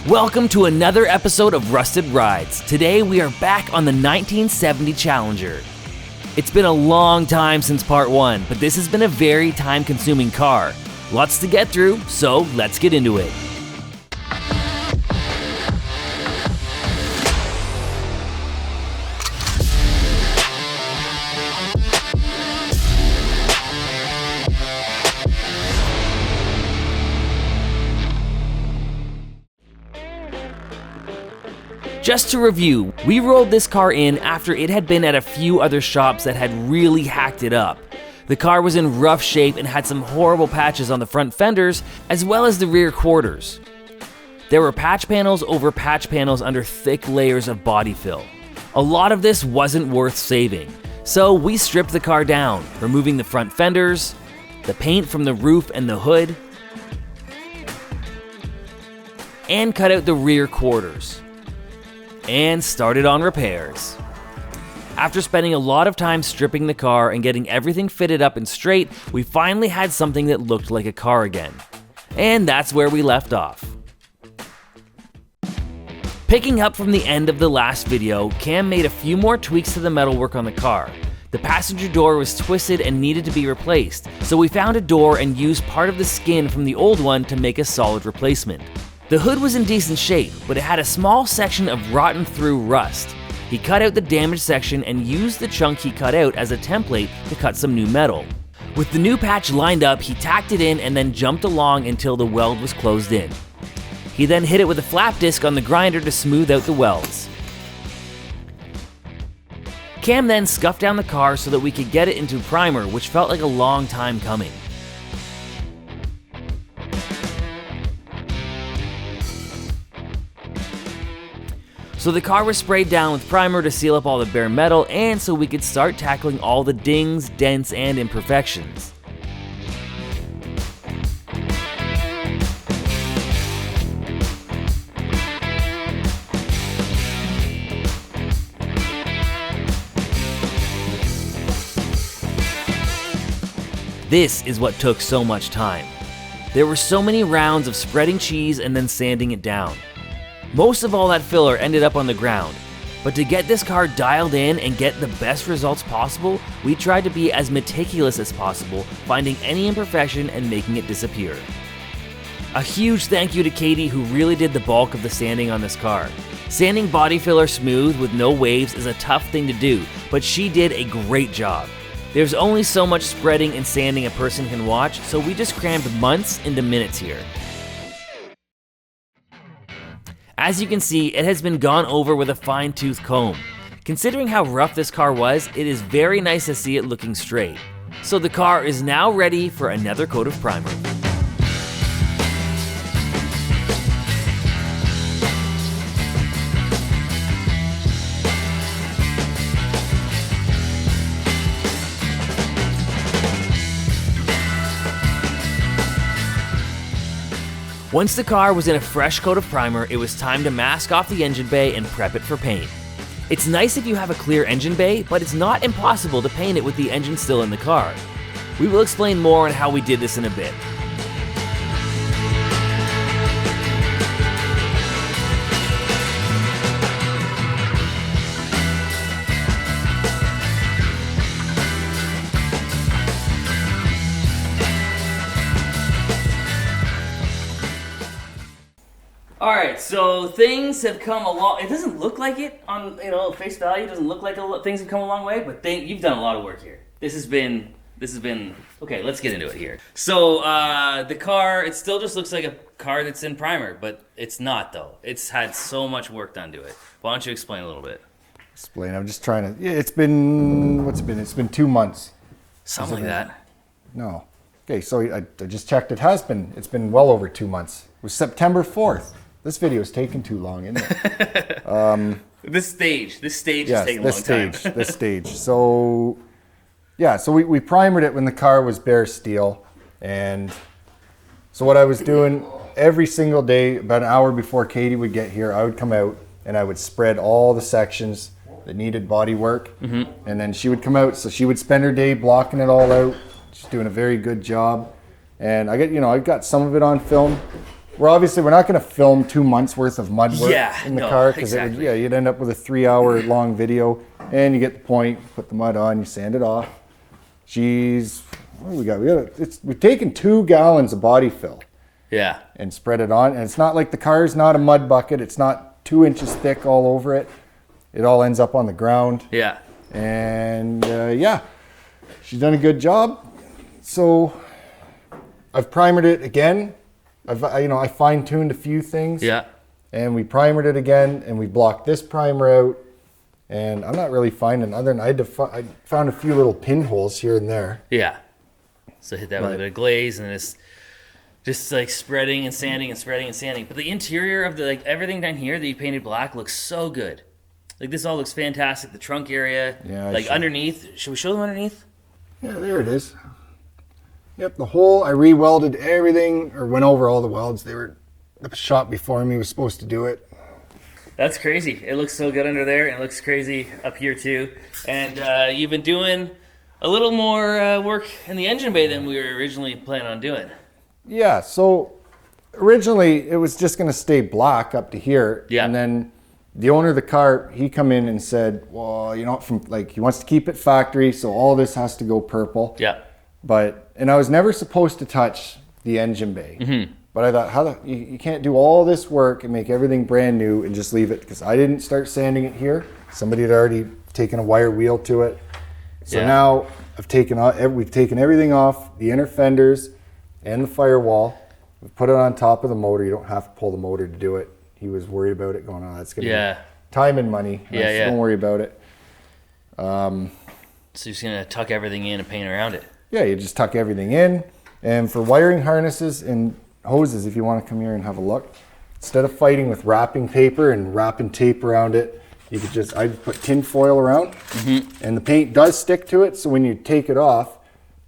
Welcome to another episode of Rusted Rides. Today we are back on the 1970 Challenger. It's been a long time since part 1, but this has been a very time-consuming car. Lots to get through, so let's get into it. Just to review, we rolled this car in after it had been at a few other shops that had really hacked it up. The car was in rough shape and had some horrible patches on the front fenders as well as the rear quarters. There were patch panels over patch panels under thick layers of body fill. A lot of this wasn't worth saving, so we stripped the car down, removing the front fenders, the paint from the roof and the hood, and cut out the rear quarters, and started on repairs. After spending a lot of time stripping the car and getting everything fitted up and straight, we finally had something that looked like a car again. And that's where we left off. Picking up from the end of the last video, Cam made a few more tweaks to the metalwork on the car. The passenger door was twisted and needed to be replaced, so we found a door and used part of the skin from the old one to make a solid replacement. The hood was in decent shape, but it had a small section of rotten through rust. He cut out the damaged section and used the chunk he cut out as a template to cut some new metal. With the new patch lined up, he tacked it in and then jumped along until the weld was closed in. He then hit it with a flap disc on the grinder to smooth out the welds. Cam then scuffed down the car so that we could get it into primer, which felt like a long time coming. So the car was sprayed down with primer to seal up all the bare metal and so we could start tackling all the dings, dents, and imperfections. This is what took so much time. There were so many rounds of spreading cheese and then sanding it down. Most of all that filler ended up on the ground, but to get this car dialed in and get the best results possible, we tried to be as meticulous as possible, finding any imperfection and making it disappear. A huge thank you to Katie, who really did the bulk of the sanding on this car. Sanding body filler smooth with no waves is a tough thing to do, but she did a great job. There's only so much spreading and sanding a person can watch, so we just crammed months into minutes here. As you can see, it has been gone over with a fine-tooth comb. Considering how rough this car was, it is very nice to see it looking straight. So the car is now ready for another coat of primer. Once the car was in a fresh coat of primer, it was time to mask off the engine bay and prep it for paint. It's nice if you have a clear engine bay, but it's not impossible to paint it with the engine still in the car. We will explain more on how we did this in a bit. Alright, so things have come along. It doesn't look like it on, face value. It doesn't look like things have come a long way, but you've done a lot of work here. This has been, okay, let's get into it here. So, the car, it still just looks like a car that's in primer, but it's not though. It's had so much work done to it. Why don't you explain a little bit? I'm just trying to, it's been, it's been 2 months. Something like that. No. Okay, so I just checked, it's been well over 2 months. It was September 4th. This video is taking too long, isn't it? This stage is taking a long time. This stage. So, yeah, so we primered it when the car was bare steel. And so what I was doing every single day, about an hour before Katie would get here, I would come out and I would spread all the sections that needed body work. Mm-hmm. And then she would come out, so she would spend her day blocking it all out. She's doing a very good job. And I got some of it on film. we're not going to film 2 months worth of mud work in the car, because exactly. you'd end up with a 3-hour long video, and you get the point. Put the mud on, you sand it off. Geez, what do we got? We've taken 2 gallons of body fill. Yeah. And spread it on, and it's not like the car's not a mud bucket. It's not 2 inches thick all over it. It all ends up on the ground. Yeah. And yeah, she's done a good job. So I've primered it again. I fine-tuned a few things. Yeah. And we primered it again, and we blocked this primer out. And I'm not really finding other than I found a few little pinholes here and there. Yeah. So hit that with a bit of glaze, and it's just like spreading and sanding and spreading and sanding. But the interior of the everything down here that you painted black looks so good. Like this all looks fantastic. The trunk area, underneath. Should we show them underneath? Yeah, there it is. Yep, the whole, I re-welded everything, or went over all the welds. The shop before me was supposed to do it. That's crazy. It looks so good under there, and it looks crazy up here too. And you've been doing a little more work in the engine bay than we were originally planning on doing. Yeah, so originally it was just going to stay black up to here. Yeah. And then the owner of the car, he come in and said, well, he wants to keep it factory, so all this has to go purple. Yeah. And I was never supposed to touch the engine bay. Mm-hmm. But I thought, you can't do all this work and make everything brand new and just leave it, because I didn't start sanding it here. Somebody had already taken a wire wheel to it. So now we've taken everything off, the inner fenders and the firewall. We've put it on top of the motor. You don't have to pull the motor to do it. He was worried about it, going, that's going to be time and money. Don't worry about it. So you're just going to tuck everything in and paint around it. Yeah, you just tuck everything in. And for wiring harnesses and hoses, if you want to come here and have a look, instead of fighting with wrapping paper and wrapping tape around it, you could just, I put tin foil around, and the paint does stick to it, so when you take it off,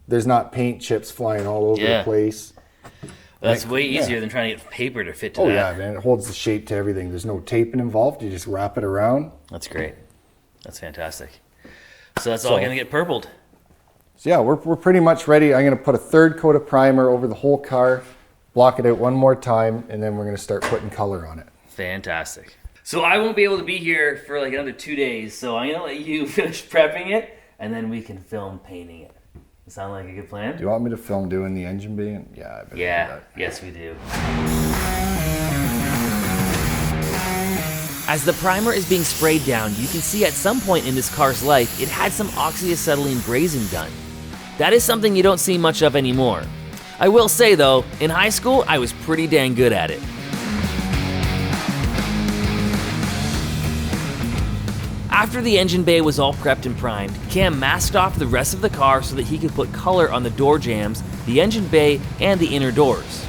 there's not paint chips flying all over the place. That's way easier than trying to get paper to fit to that. Oh yeah, man, it holds the shape to everything. There's no taping involved, you just wrap it around. That's great. That's fantastic. So that's all going to get purpled. So yeah, we're pretty much ready. I'm going to put a 3rd coat of primer over the whole car, block it out one more time, and then we're going to start putting color on it. Fantastic. So I won't be able to be here for like another 2 days, so I'm going to let you finish prepping it, and then we can film painting it. Does that sound like a good plan? Do you want me to film doing the engine bay? Yeah, I better do that. Yes we do. As the primer is being sprayed down, you can see at some point in this car's life, it had some oxyacetylene brazing done. That is something you don't see much of anymore. I will say though, in high school, I was pretty dang good at it. After the engine bay was all prepped and primed, Cam masked off the rest of the car so that he could put color on the door jambs, the engine bay, and the inner doors.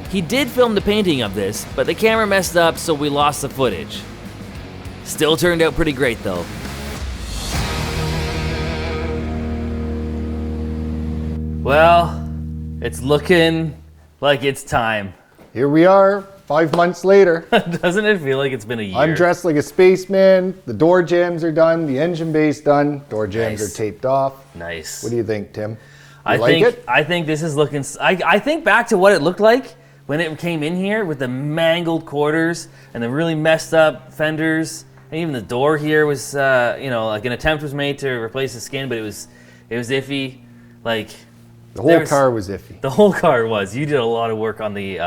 He did film the painting of this, but the camera messed up, so we lost the footage. Still turned out pretty great though. Well, it's looking like it's time. Here we are, 5 months later. Doesn't it feel like it's been a year? I'm dressed like a spaceman. The door jambs are done. The engine bay's done. Door jambs are taped off. Nice. What do you think, Tim? I think this is looking. I think back to what it looked like when it came in here with the mangled quarters and the really messed up fenders, and even the door here was, like an attempt was made to replace the skin, but it was iffy. Like the whole car was iffy. The whole car was. You did a lot of work on the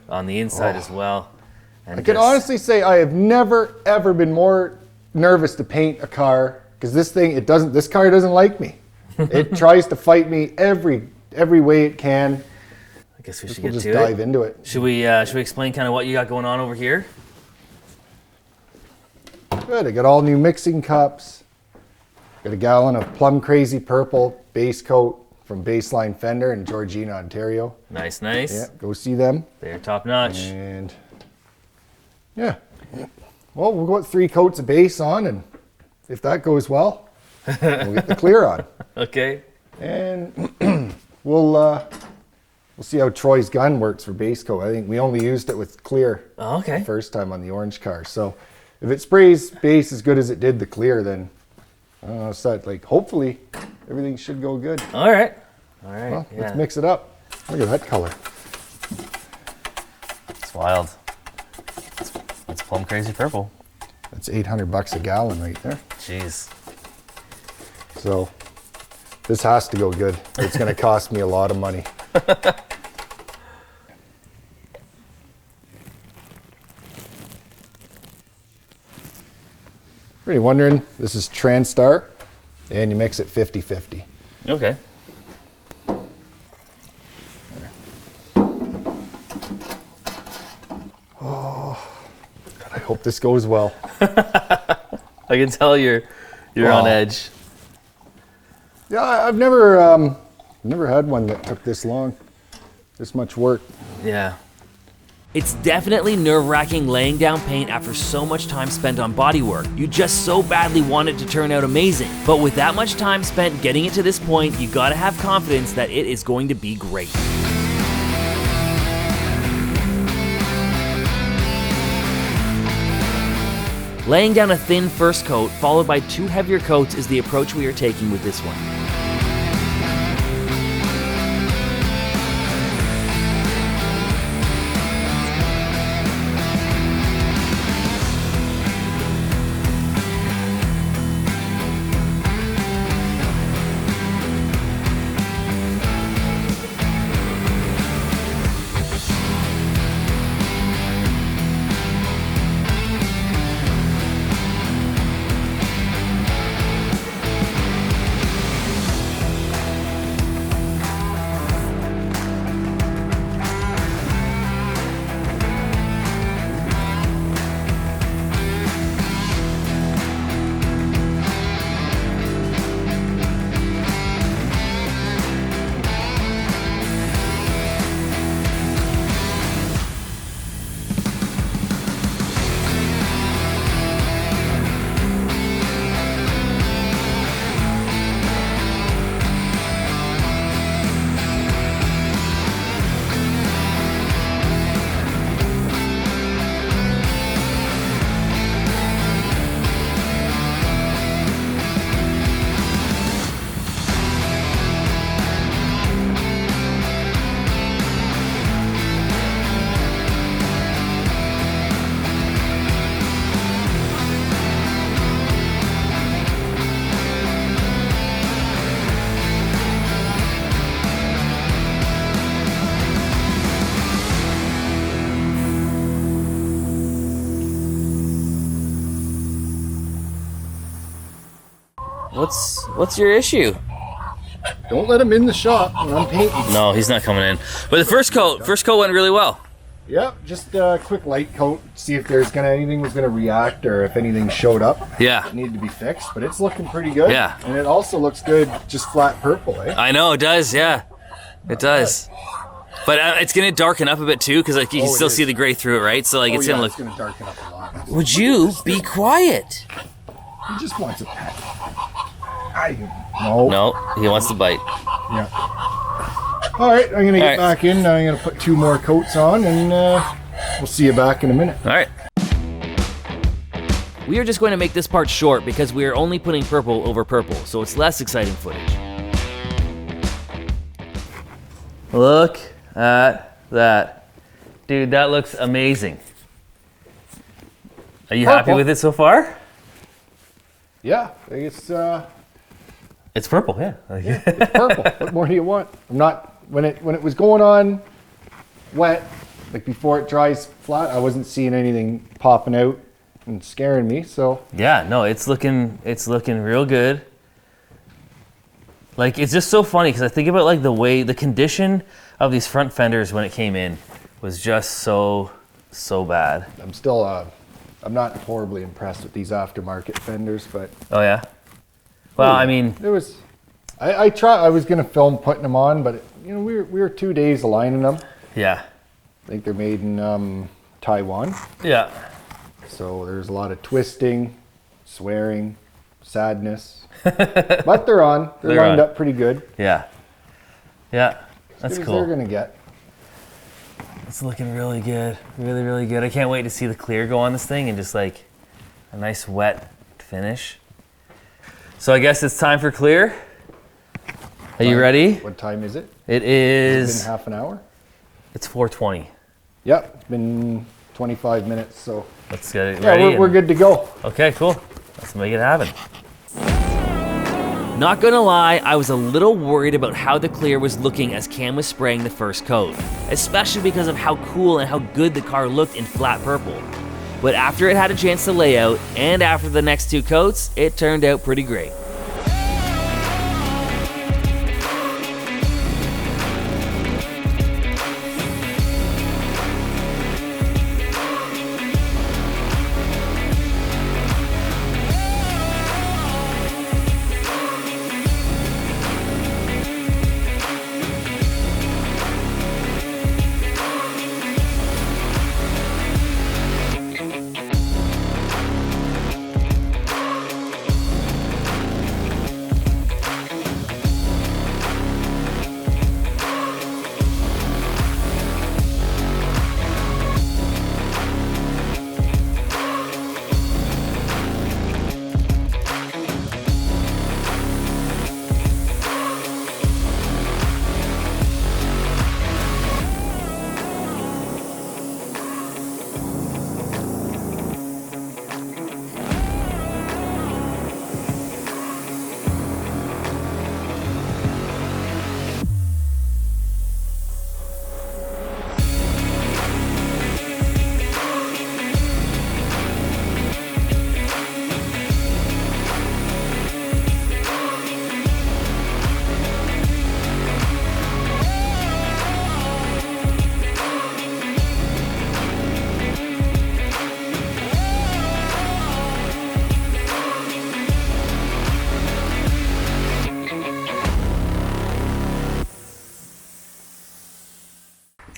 inside as well. And I can honestly say I have never ever been more nervous to paint a car, because this car doesn't like me. It tries to fight me every way it can. I guess we should we'll just dive into it. Should we explain kind of what you got going on over here? Good. I got all new mixing cups. Got a gallon of Plumb Crazy Purple base coat from Baseline Fender in Georgina, Ontario. Nice. Yeah, go see them. They're top notch. And yeah, well, we'll go with 3 coats of base on, and if that goes well, we'll get the clear on. Okay. And we'll see how Troy's gun works for base coat. I think we only used it with clear the first time on the orange car. So if it sprays base as good as it did the clear, then hopefully everything should go good. All right. Well, let's mix it up. Look at that color. wild. It's Plumb Crazy Purple. That's $800 a gallon right there. Jeez. So this has to go good. It's going to cost me a lot of money. For you wondering, this is TransStar, and you mix it 50-50. Okay. Oh, God, I hope this goes well. I can tell you're on edge. Yeah, I've never had one that took this long, this much work. Yeah. It's definitely nerve-wracking laying down paint after so much time spent on bodywork. You just so badly want it to turn out amazing. But with that much time spent getting it to this point, you gotta have confidence that it is going to be great. Laying down a thin first coat, followed by 2 heavier coats, is the approach we are taking with this one. What's your issue? Don't let him in the shop when I'm painting. No, he's not coming in. But the first coat went really well. Yeah, just a quick light coat, see if there's anything was gonna react or if anything showed up. Yeah. It needed to be fixed, but it's looking pretty good. Yeah. And it also looks good, just flat purple, eh? I know, it does, yeah. It does. But it's gonna darken up a bit too, because like you can still see the gray through it, right? So like it's gonna look. It's gonna darken up a lot. Would you be quiet? He just wants a pet. No. No, he wants to bite. Yeah. All right, I'm gonna get back in. I'm gonna put 2 more coats on, and we'll see you back in a minute. All right. We are just going to make this part short because we are only putting purple over purple, so it's less exciting footage. Look at that. Dude, that looks amazing. Are you happy with it so far? Yeah, it's It's purple, yeah. it's purple. What more do you want? I'm not when it was going on wet, like before it dries flat, I wasn't seeing anything popping out and scaring me. So yeah, no, it's looking real good. Like it's just so funny because I think about like the condition of these front fenders when it came in was just so bad. I'm still I'm not horribly impressed with these aftermarket fenders, but oh yeah. Well, I mean, it was. I was gonna film putting them on, but we were 2 days aligning them. yeah, I think they're made in Taiwan. yeah, So there's a lot of twisting, swearing, sadness, but they're on. They're lined up pretty good. yeah. That's As cool. they're gonna get. It's looking really good, really good. I can't wait to see the clear go on this thing and just like a nice wet finish. So I guess it's time for clear. Are you ready? What time is it? It is. It's been half an hour. It's 4:20. Yep, it's been 25 minutes, so Let's get it yeah, ready. we're good to go. Okay, cool. Let's make it happen. Not gonna lie, I was a little worried about how the clear was looking as Cam was spraying the first coat, especially because of how cool and how good the car looked in flat purple. But after it had a chance to lay out, and after the next 2 coats, it turned out pretty great.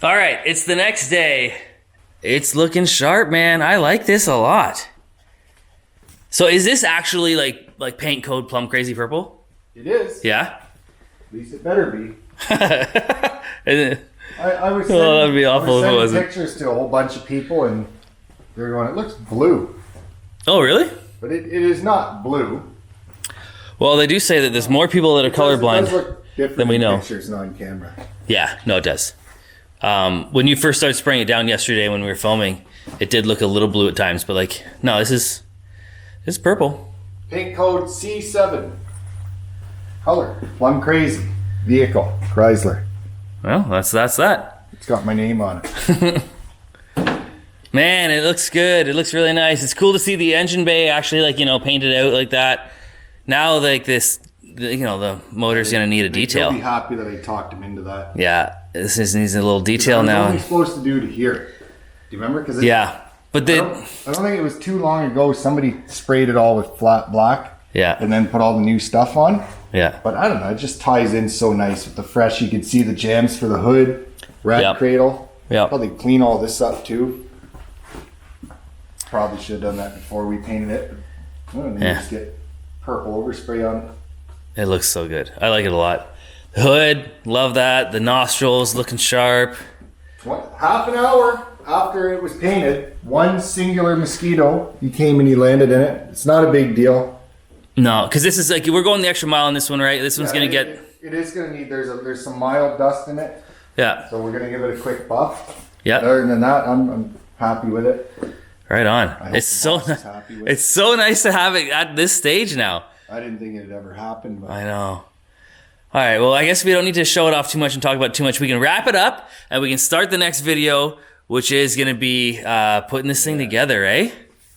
All right, it's the next day. It's looking sharp, man. I like this a lot. So is this actually like paint code Plumb Crazy Purple? It is. Yeah? At least it better be. And I was Oh, that'd be awful if it sending wasn't. pictures to a whole bunch of people, and they're going, it looks blue. oh, really? But it is not blue. Well, they do say that there's more people that are It does colorblind. look different than we in know. Pictures, not on camera. Yeah, no, it does. When you first started spraying it down yesterday when we were filming, it did look a little blue at times, but like, no, it's purple. Paint code C7. Color. Plumb Crazy. Vehicle. Chrysler. Well, that's that. It's got my name on it. Man, it looks good. It looks really nice. It's cool to see the engine bay actually, like, painted out like that. Now, like this, the motor's gonna need a detail. He'll be happy that I talked him into that. Yeah, this needs a little detail I was now. only supposed to do to here. Do you remember? Cause Yeah, but I don't think it was too long ago somebody sprayed it all with flat black. Yeah. And then put all the new stuff on. Yeah. But I don't know, it just ties in so nice with the fresh. You can see the jambs for the hood, rat Yep. cradle. Yep. Probably clean all this up too. Probably should have done that before we painted it. And then just get purple overspray on it. It looks so good. I like it a lot. The hood, love that. The nostrils looking sharp. Half an hour after it was painted, one singular mosquito, he came and he landed in it. It's not a big deal. No, because this is like, we're going the extra mile on this one, right? This one's gonna get. It is gonna need. There's some mild dust in it, Yeah. so we're gonna give it a quick buff. Yeah. Other than that, I'm happy with it. Right on. hope It's the so boss is happy with it's so nice to have it at this stage now. I didn't think it'd ever happen, but I know. All right, well, I guess we don't need to show it off too much and talk about it too much. We can wrap it up and we can start the next video, which is going to be putting this thing together, eh?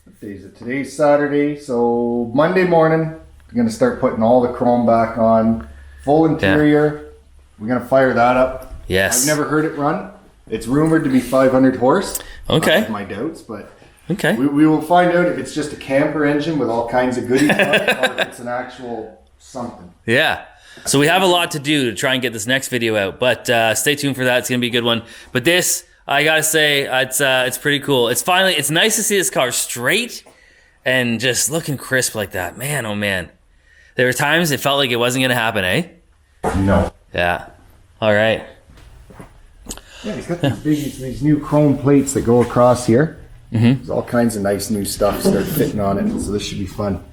what day is it? Today's Saturday, so Monday morning, we're gonna start putting all the chrome back on, full interior. We're gonna fire that up. Yes. I've never heard it run. It's rumored to be 500 horse. Okay. I have my doubts, but Okay. we will find out if it's just a camper engine with all kinds of goodies on it, or if it's an actual something. Yeah. So we have a lot to do to try and get this next video out, but stay tuned for that. It's gonna be a good one. But this, I gotta say, it's pretty cool. It's nice to see this car straight and just looking crisp like that. Man, oh man. There were times it felt like it wasn't gonna happen, eh? No. Yeah. All right. Yeah, he's got these new chrome plates that go across here. Mm-hmm. There's all kinds of nice new stuff start fitting on it, so this should be fun.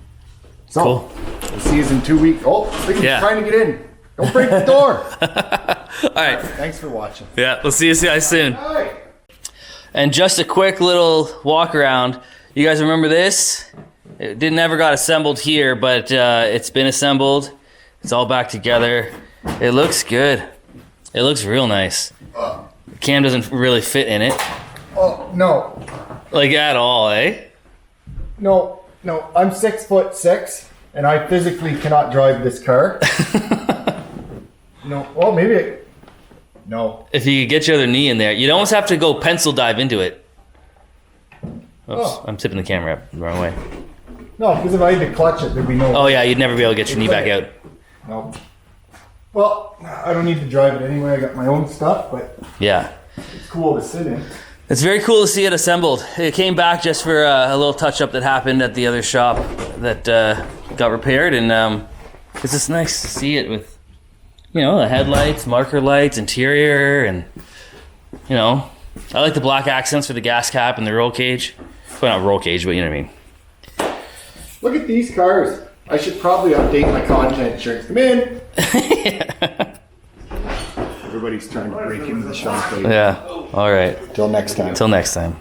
So, Cool. we'll see you in 2 weeks. Oh, he's trying to get in. Don't break the door. All right. Thanks for watching. Yeah, we'll see you guys soon. All right. And just a quick little walk around. You guys remember this? It never got assembled here, but it's been assembled. It's all back together. It looks good. It looks real nice. Cam doesn't really fit in it. Oh, no. Like at all, eh? No. I'm 6'6", and I physically cannot drive this car. No. Well, maybe. No. If you could get your other knee in there, you'd almost have to go pencil dive into it. Oops, I'm tipping the camera up the wrong way. No, because if I had to clutch it, there'd be no. Oh yeah, you'd never be able to get your knee back out. No. Well, I don't need to drive it anyway. I got my own stuff, but Yeah. it's cool to sit in. It's very cool to see it assembled. It came back just for a little touch-up that happened at the other shop that got repaired, and it's just nice to see it with, you know, the headlights, marker lights, interior, and, you know, I like the black accents for the gas cap and the roll cage. Well, not roll cage, but you know what I mean. Look at these cars. I should probably update my content shirts. Come in. Everybody's trying to break into the shop. Yeah, all right. Till next time. Till next time.